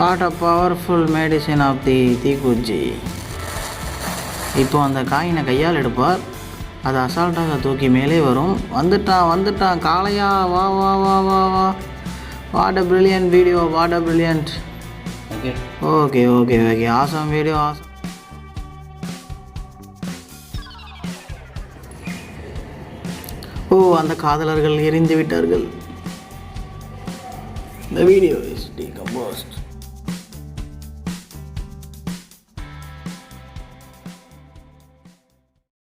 What a powerful medicine of the தீக்குச்சி. இப்போ அந்த காயினை கையால் எடுப்பார். அது அசால்ட்டாக தூக்கி மேலே வரும். வந்துட்டான் காளையா, வா வா வா வா வா. What a brilliant video, what a brilliant. Okay awesome video, awesome. அந்த காதலர்கள் எரிந்து விட்டார்கள். The video is decomposed.